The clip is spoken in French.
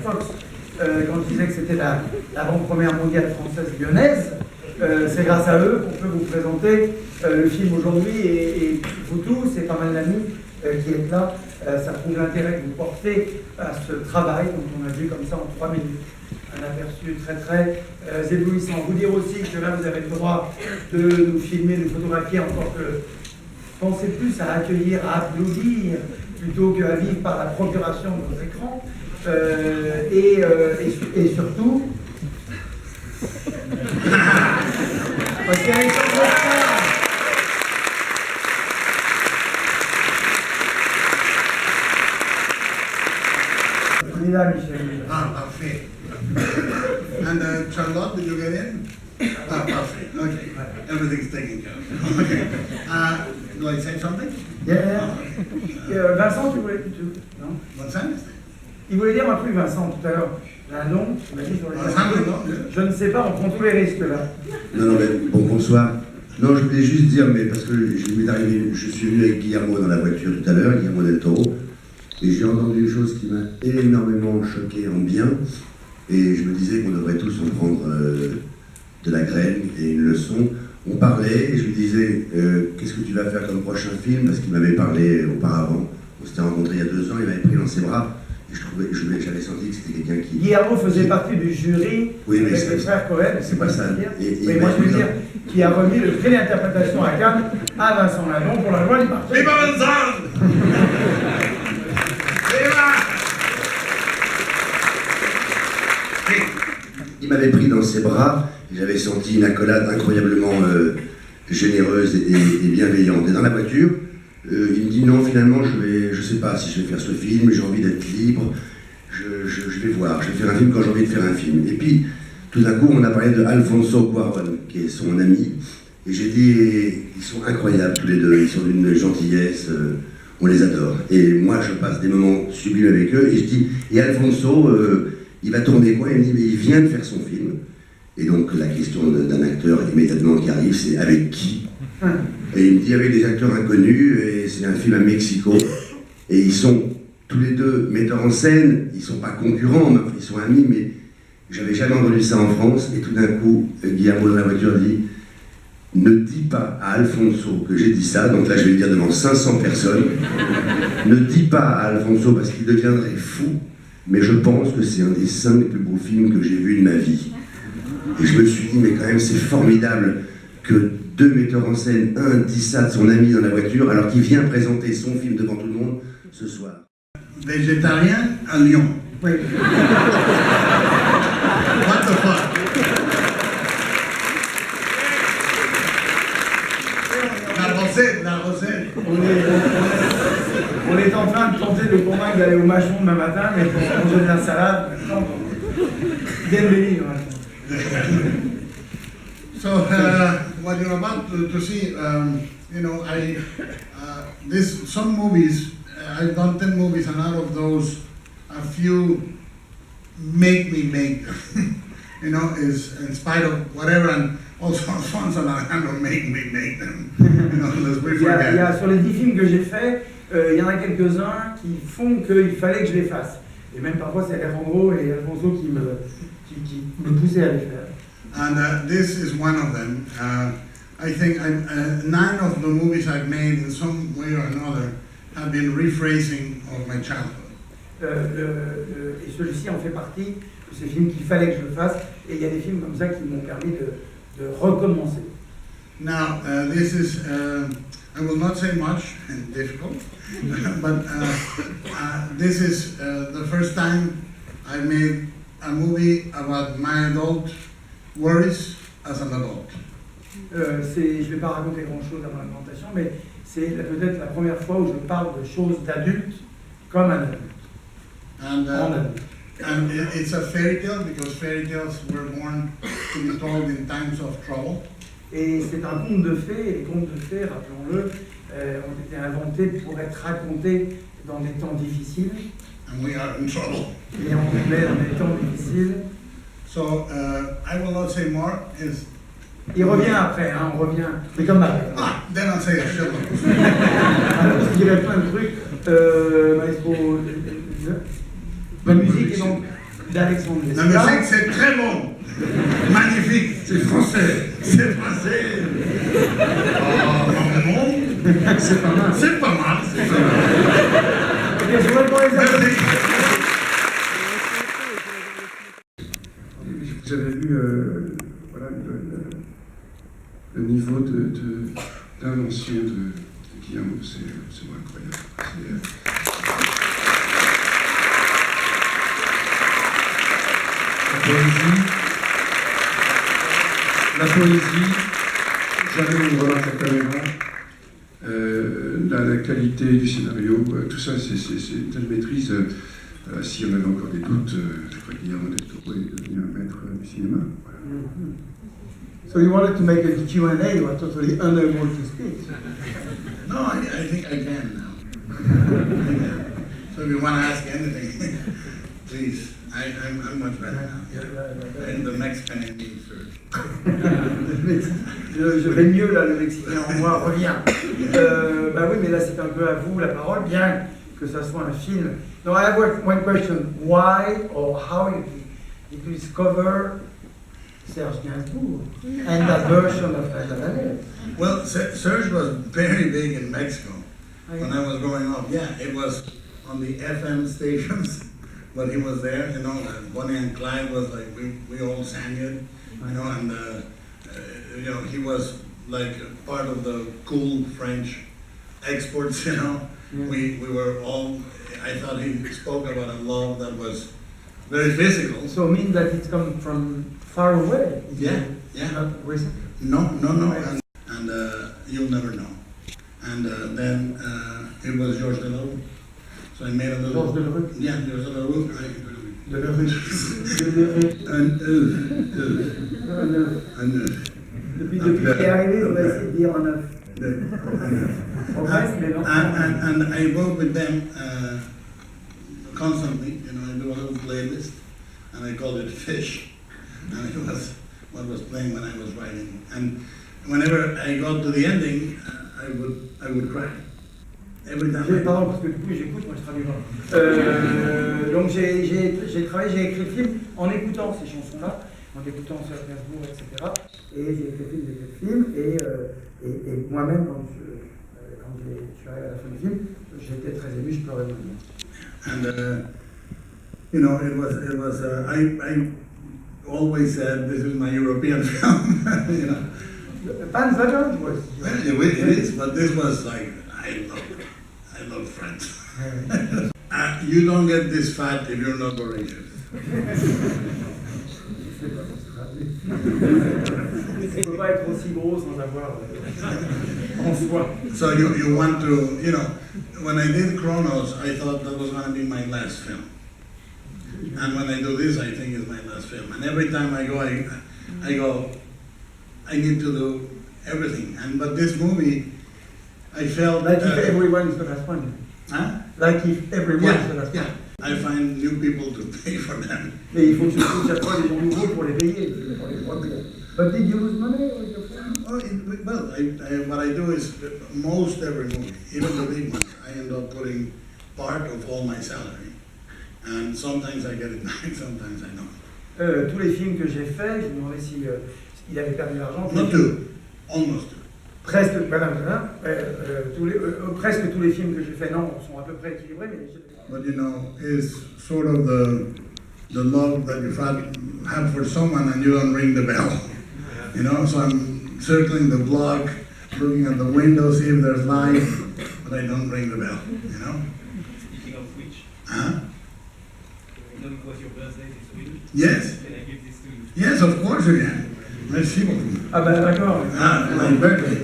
Fox quand je disais que c'était l'avant-première mondiale française lyonnaise. C'est grâce à eux qu'on peut vous présenter le film aujourd'hui et vous tous, et pas mal d'amis qui êtes là. Ça prouve l'intérêt que vous portez à ce travail, donc on a vu comme ça en 3 minutes un aperçu très très éblouissant. Vous dire aussi que là vous avez le droit de nous filmer, de photographier, encore que pensez plus à accueillir, à applaudir plutôt qu'à vivre par la procuration de nos écrans. Et surtout, parce qu'il y a une chose de ça. On est là, Michel. Ah, parfait. And Charlotte, did you get in? Ah, perfect. Okay. Everything's taken care of. Okay. Do I say something? Yeah. Vincent, tu voulais tout? Non? What's that? Il voulait dire un truc, Vincent, tout à l'heure. Un nom, tu m'as dit sur les... Je ne sais pas, on prend tous les risques là. Non, mais bonsoir. Non, je voulais juste dire, mais parce que je suis venu avec Guillermo dans la voiture tout à l'heure, Guillermo del Toro, et j'ai entendu une chose qui m'a énormément choqué en bien, et je me disais qu'on devrait tous en prendre de la graine et une leçon. On parlait, et je lui disais, qu'est-ce que tu vas faire comme prochain film, parce qu'il m'avait parlé auparavant. On s'était rencontrés il y a 2 ans, il m'avait pris dans ses bras. J'avais senti que c'était quelqu'un qui... Guillermo faisait partie du jury avec les frères Cohen. C'est pas ça. Mais moi je veux dire, qui a remis le prix d'interprétation à Cannes à Vincent Lindon pour la loi du marché. Viva Vincent! Viva! Il m'avait pris dans ses bras, j'avais senti une accolade incroyablement généreuse et bienveillante. Et dans la voiture, il me dit non, finalement, je sais pas si je vais faire ce film, j'ai envie d'être libre, je vais voir, je vais faire un film quand j'ai envie de faire un film. Et puis, tout d'un coup, on a parlé de Alfonso Cuarón, qui est son ami, et j'ai dit, ils sont incroyables tous les deux, ils sont d'une gentillesse, on les adore. Et moi, je passe des moments sublimes avec eux, et je dis, et Alfonso, il va tourner quoi? Il me dit, mais il vient de faire son film. Et donc, la question d'un acteur immédiatement qui arrive, c'est avec qui? Et il me dit avec des acteurs inconnus, et c'est un film à Mexico, et ils sont tous les deux metteurs en scène, ils sont pas concurrents, mais ils sont amis, mais j'avais jamais entendu ça en France, et tout d'un coup, Guillermo dans la voiture dit, ne dis pas à Alfonso que j'ai dit ça, donc là je vais le dire devant 500 personnes, ne dis pas à Alfonso parce qu'il deviendrait fou, mais je pense que c'est un des 5 plus beaux films que j'ai vus de ma vie. Et je me suis dit, mais quand même c'est formidable que 2 metteurs en scène, un dit ça de son ami dans la voiture, alors qu'il vient présenter son film devant tout le monde ce soir. Végétarien à Lyon. Oui. What the fuck? La recette. On est en train de tenter de convaincre d'aller au Machon demain matin, mais pour manger de la salade, maintenant, bienvenue. So, what you're about to see, you know, some movies, I've done 10 movies, and out of those, a few make me make them. You know, is in spite of whatever, and also Alfonso Alejandro make me make them. You know, let's be Il y a sur les 10 films que j'ai faits, il y en a quelques-uns qui font qu'il fallait que je les fasse. Et même parfois c'est Alejandro et Alfonso qui me poussaient à les faire. And this is one of them. I think 9 of the movies I've made in some way or another have been rephrasing of my childhood. Et celui-ci en fait partie de ces films qu'il fallait que je le fasse. Et il y a des films comme ça qui m'ont permis de recommencer. Now, this is, I will not say much and difficult, but this is the first time I made a movie about my adult worries as an adult. Je ne vais pas raconter grand-chose à mon présentation, mais c'est peut-être la première fois où je parle de choses d'adultes comme un adulte. And it's a fairy tale because fairy tales were born to be told in times of trouble. Et c'est un conte de fées, et les contes de fées, rappelons-le, ont été inventés pour être racontés dans des temps difficiles. And we are in trouble. Et on est dans des temps difficiles. So, I will not say more. Il revient après, hein, on revient. C'est comme ça. Ah, then I'll say a shit. Je dirais plein de trucs. Maestro, la musique est donc d'Alexandre La Desplat. musique, c'est très bon. Magnifique. C'est français. C'est français. Oh, non. C'est pas mal. C'est pas mal. C'est pas mal. Eh bien, je voudrais qu'on les applaudisse. Merci. Vous avez vu voilà, le niveau d'invention de Guillaume, c'est incroyable. La poésie, jamais on voit la caméra, la qualité du scénario, tout ça, c'est une telle maîtrise. Si on avait encore des doutes, je crois que Guillermo del Toro est devenu un maître du cinéma. Voilà. So you wanted to make a Q&A, you are totally unable to speak. No, I think I can now. So if you want to ask anything, please. I'm much better now. And the Mexican in me first. Je vais mieux là, le Mexicain en moi revient. Bah oui, mais là c'est un peu à vous la parole, bien que ça soit un film. No, I have one question. Why or how did you discover Serge Gainsbourg and that version of La Valette? Well, Serge was very big in Mexico when I was growing up. Yeah, it was on the FM stations, but he was there, you know. Bonnie and Clyde was like, we all sang it, you know, and, you know, he was like part of the cool French exports, you know. Yeah. We were all, I thought he spoke about a love that was very physical. So it means that it's come from far away. Yeah, yeah. Not recent. No, and you'll never know. And then it was Georges Delerue. So I made a little. Georges Delerue. Yeah, Georges Delerue. Depuis qu'il est arrivé, on va essayer de dire en neuf. En bref, mais non. And I work with them constantly. You know, I do a little playlist, and I called it Fish, and it was what was playing when I was writing. And whenever I got to the ending, I would cry. Every time. Pardon, parce que du coup j'écoute, moi je traduis pas. Donc j'ai travaillé, j'ai écrit le film en écoutant ces chansons-là, en écoutant Serge Gainsbourg, etc. Et j'ai écrit le film, et moi-même, quand je suis arrivé à la fin du film, j'étais très ému, je pleurais même. And you know, it was. I always said this is my European film. You know. Pan's Labyrinth was. Well, it is, but this was like I love France. You don't get this fat if you're not voracious. On ne peut pas être aussi gros sans avoir en soi. So you want to, you know, when I did Kronos, I thought that was going to be my last film. And when I do this, I think it's my last film. And every time I go, I need to do everything. But this movie, I felt... Like if everyone is the last one. Huh? Like if everyone is the last Yeah. one. I find new people to pay for them. Mais il faut que je trouve chaque fois des gens nouveaux pour les payer, pour les produire. But did you lose money with your film? Oh, what I do is most every movie, even the big ones, I end up putting part of all my salary. And sometimes I get it back, sometimes I don't. Tous les films que j'ai faits, je me demandais si il avait perdu l'argent. Not two, almost two. Presque, presque tous les films que j'ai faits, non, sont à peu près équilibrés, mais But you know, it's sort of the love that you have for someone and you don't ring the bell. You know, so I'm circling the block, looking at the window, see if there's light, but I don't ring the bell, you know? Speaking of which, Huh? you know it was your birthday this week. Yes, Can I give this to you? yes, of course you can. Merci beaucoup. Ah ben d'accord. Ah, my birthday.